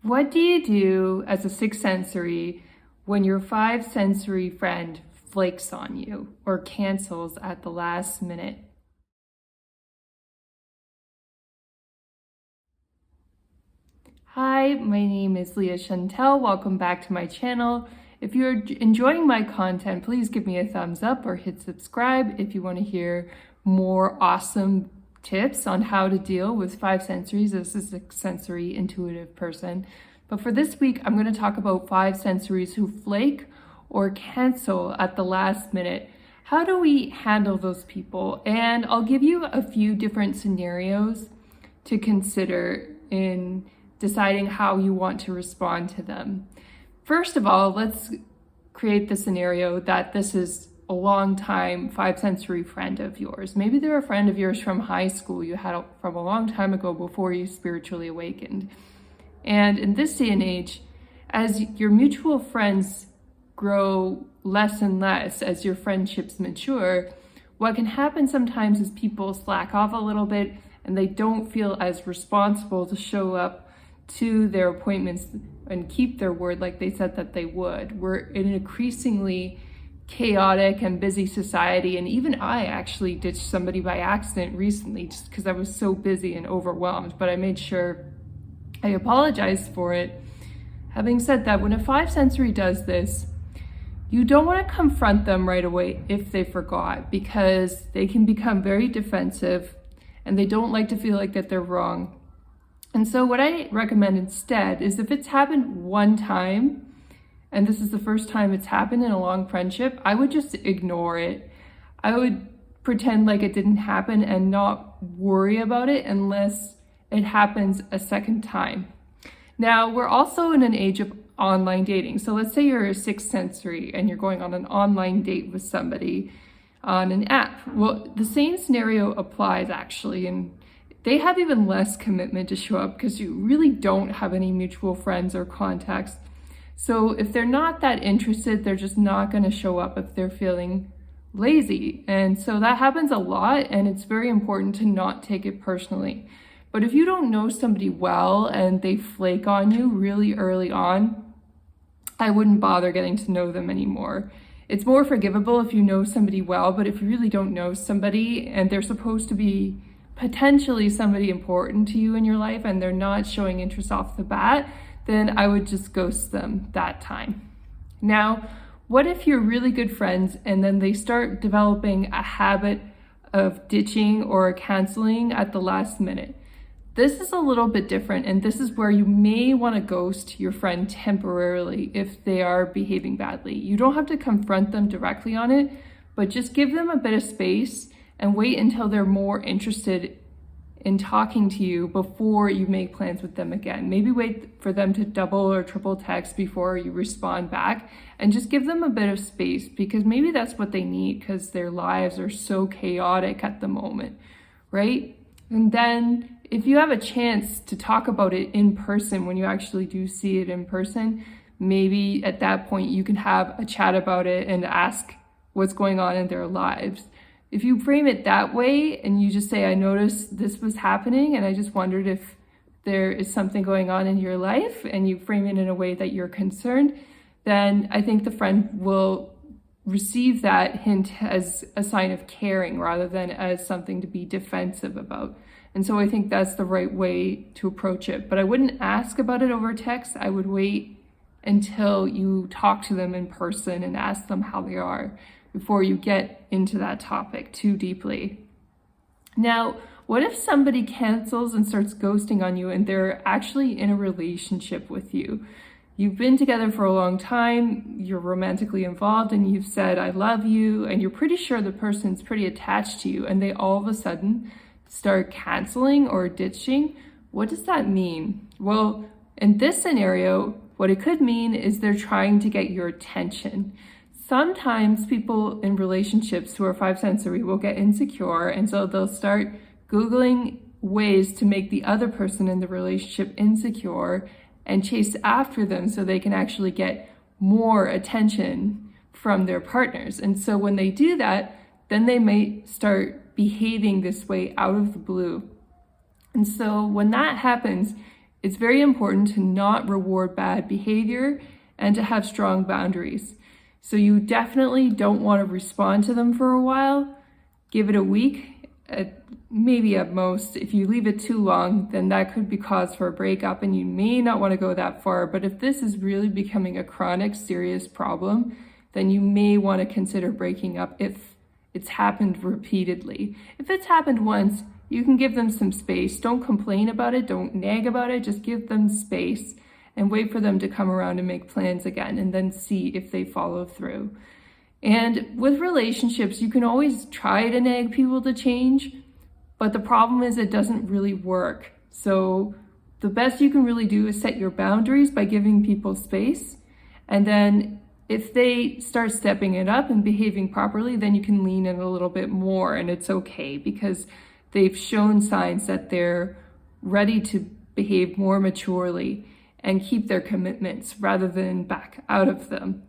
What do you do as a sixth sensory when your five sensory friend flakes on you or cancels at the last minute? Hi, my name is Leah Chantel. Welcome back to my channel. If you're enjoying my content, please give me a thumbs up or hit subscribe if you want to hear more awesome tips on how to deal with five sensories as a sixth sensory intuitive person. But for this week, I'm going to talk about five sensories who flake or cancel at the last minute. How do we handle those people? And I'll give you a few different scenarios to consider in deciding how you want to respond to them. First of all, let's create the scenario that this is a long time five sensory friend of yours. Maybe they're a friend of yours from high school you had from a long time ago before you spiritually awakened. And in this day and age, as your mutual friends grow less and less, as your friendships mature, what can happen sometimes is people slack off a little bit and they don't feel as responsible to show up to their appointments and keep their word like they said that they would. We're in an increasingly chaotic and busy society, and even I actually ditched somebody by accident recently just because I was so busy and overwhelmed, but I made sure I apologized for it. Having said that, when a five sensory does this, you don't want to confront them right away if they forgot, because they can become very defensive and they don't like to feel like that they're wrong. And so what I recommend instead is, if it's happened one time, and this is the first time it's happened in a long friendship, I would just ignore it. I would pretend like it didn't happen and not worry about it unless it happens a second time. Now, we're also in an age of online dating. So let's say you're a sixth sensory and you're going on an online date with somebody on an app. Well, the same scenario applies actually, and they have even less commitment to show up because you really don't have any mutual friends or contacts. So if they're not that interested, they're just not going to show up if they're feeling lazy. And so that happens a lot, and it's very important to not take it personally. But if you don't know somebody well and they flake on you really early on, I wouldn't bother getting to know them anymore. It's more forgivable if you know somebody well, but if you really don't know somebody and they're supposed to be potentially somebody important to you in your life and they're not showing interest off the bat, then I would just ghost them that time. Now, what if you're really good friends and then they start developing a habit of ditching or canceling at the last minute? This is a little bit different, and this is where you may want to ghost your friend temporarily if they are behaving badly. You don't have to confront them directly on it, but just give them a bit of space and wait until they're more interested in talking to you before you make plans with them again. Maybe wait for them to double or triple text before you respond back, and just give them a bit of space, because maybe that's what they need because their lives are so chaotic at the moment, right? And then if you have a chance to talk about it in person, when you actually do see it in person, maybe at that point you can have a chat about it and ask what's going on in their lives. If you frame it that way and you just say, I noticed this was happening and I just wondered if there is something going on in your life, and you frame it in a way that you're concerned, then I think the friend will receive that hint as a sign of caring rather than as something to be defensive about. And so I think that's the right way to approach it. But I wouldn't ask about it over text. I would wait until you talk to them in person and ask them how they are before you get into that topic too deeply. Now, what if somebody cancels and starts ghosting on you and they're actually in a relationship with you? You've been together for a long time, you're romantically involved, and you've said, I love you, and you're pretty sure the person's pretty attached to you, and they all of a sudden start canceling or ditching. What does that mean? Well, in this scenario, what it could mean is they're trying to get your attention. Sometimes people in relationships who are five sensory will get insecure, and so they'll start Googling ways to make the other person in the relationship insecure and chase after them so they can actually get more attention from their partners. And so when they do that, then they may start behaving this way out of the blue. And so when that happens, It's very important to not reward bad behavior and to have strong boundaries. So you definitely don't want to respond to them for a while. Give it a week, maybe at most. If you leave it too long, then that could be cause for a breakup, and you may not want to go that far. But if this is really becoming a chronic, serious problem, then you may want to consider breaking up if it's happened repeatedly. If it's happened once, you can give them some space. Don't complain about it. Don't nag about it. Just give them space and wait for them to come around and make plans again, and then see if they follow through. And with relationships, you can always try to nag people to change, but the problem is it doesn't really work. So the best you can really do is set your boundaries by giving people space. And then if they start stepping it up and behaving properly, then you can lean in a little bit more, and it's okay because they've shown signs that they're ready to behave more maturely and keep their commitments rather than back out of them.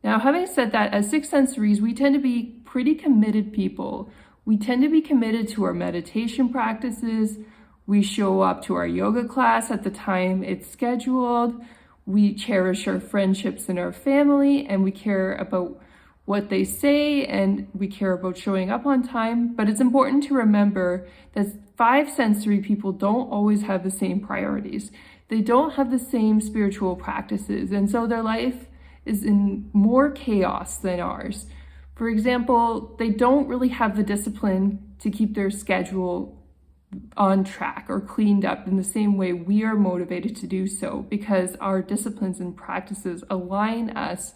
Now, having said that, as sixth sensories, we tend to be pretty committed people. We tend to be committed to our meditation practices. We show up to our yoga class at the time it's scheduled. We cherish our friendships and our family, and we care about what they say, and we care about showing up on time. But it's important to remember that five sensory people don't always have the same priorities. They don't have the same spiritual practices, and so their life is in more chaos than ours. For example, they don't really have the discipline to keep their schedule on track or cleaned up in the same way we are motivated to do so, because our disciplines and practices align us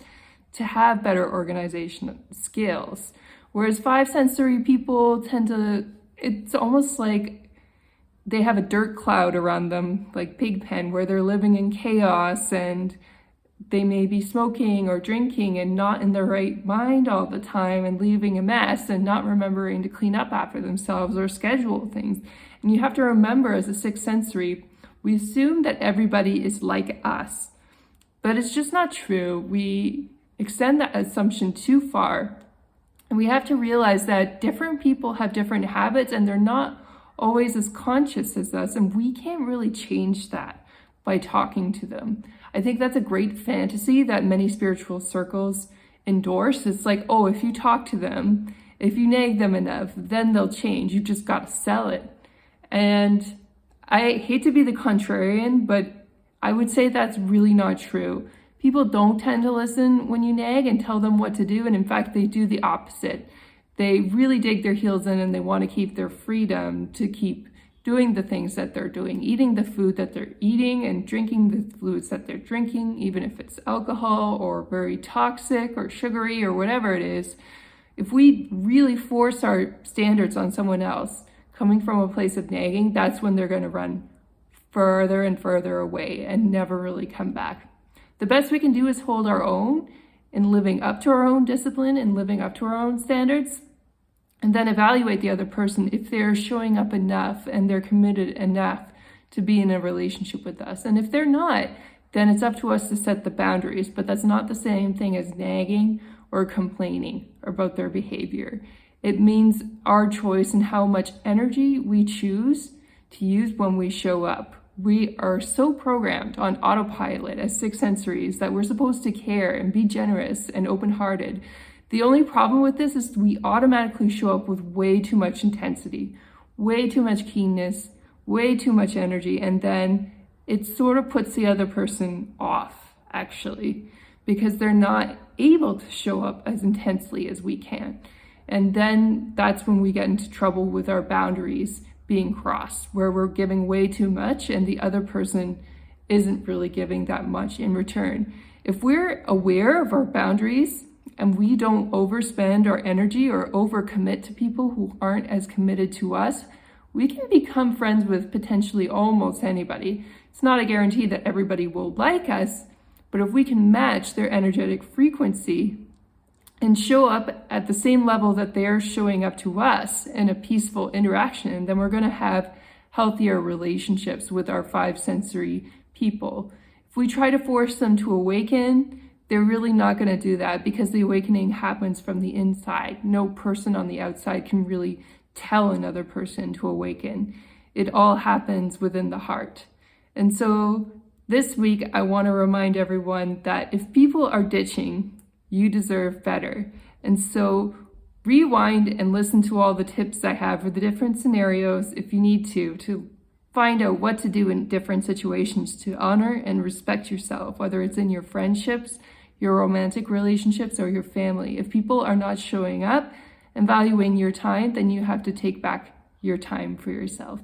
to have better organization skills. Whereas five sensory people tend to, it's almost like they have a dirt cloud around them, like Pigpen, where they're living in chaos, and they may be smoking or drinking and not in their right mind all the time and leaving a mess and not remembering to clean up after themselves or schedule things. And you have to remember, as a sixth sensory, we assume that everybody is like us, but it's just not true. We extend that assumption too far. And we have to realize that different people have different habits, and they're not always as conscious as us, and we can't really change that by talking to them. I think that's a great fantasy that many spiritual circles endorse. It's like, oh, if you talk to them, if you nag them enough, then they'll change. You just got to sell it. And I hate to be the contrarian, but I would say that's really not true. People don't tend to listen when you nag and tell them what to do, and in fact, they do the opposite. They really dig their heels in, and they want to keep their freedom to keep doing the things that they're doing, eating the food that they're eating and drinking the fluids that they're drinking, even if it's alcohol or very toxic or sugary or whatever it is. If we really force our standards on someone else, coming from a place of nagging, that's when they're going to run further and further away and never really come back. The best we can do is hold our own in living up to our own discipline and living up to our own standards, and then evaluate the other person if they're showing up enough and they're committed enough to be in a relationship with us. And if they're not, then it's up to us to set the boundaries, but that's not the same thing as nagging or complaining about their behavior. It means our choice and how much energy we choose to use when we show up. We are so programmed on autopilot as sixth sensories that we're supposed to care and be generous and open-hearted. The only problem with this is we automatically show up with way too much intensity, way too much keenness, way too much energy, and then it sort of puts the other person off, actually, because they're not able to show up as intensely as we can. And then that's when we get into trouble with our boundaries being crossed, where we're giving way too much and the other person isn't really giving that much in return. If we're aware of our boundaries and we don't overspend our energy or overcommit to people who aren't as committed to us, we can become friends with potentially almost anybody. It's not a guarantee that everybody will like us, but if we can match their energetic frequency and show up at the same level that they're showing up to us in a peaceful interaction, then we're going to have healthier relationships with our five sensory people. If we try to force them to awaken, they're really not going to do that, because the awakening happens from the inside. No person on the outside can really tell another person to awaken. It all happens within the heart. And so this week, I want to remind everyone that if people are ditching, you deserve better. And so rewind and listen to all the tips I have for the different scenarios if you need to find out what to do in different situations to honor and respect yourself, whether it's in your friendships, your romantic relationships, or your family. If people are not showing up and valuing your time, then you have to take back your time for yourself.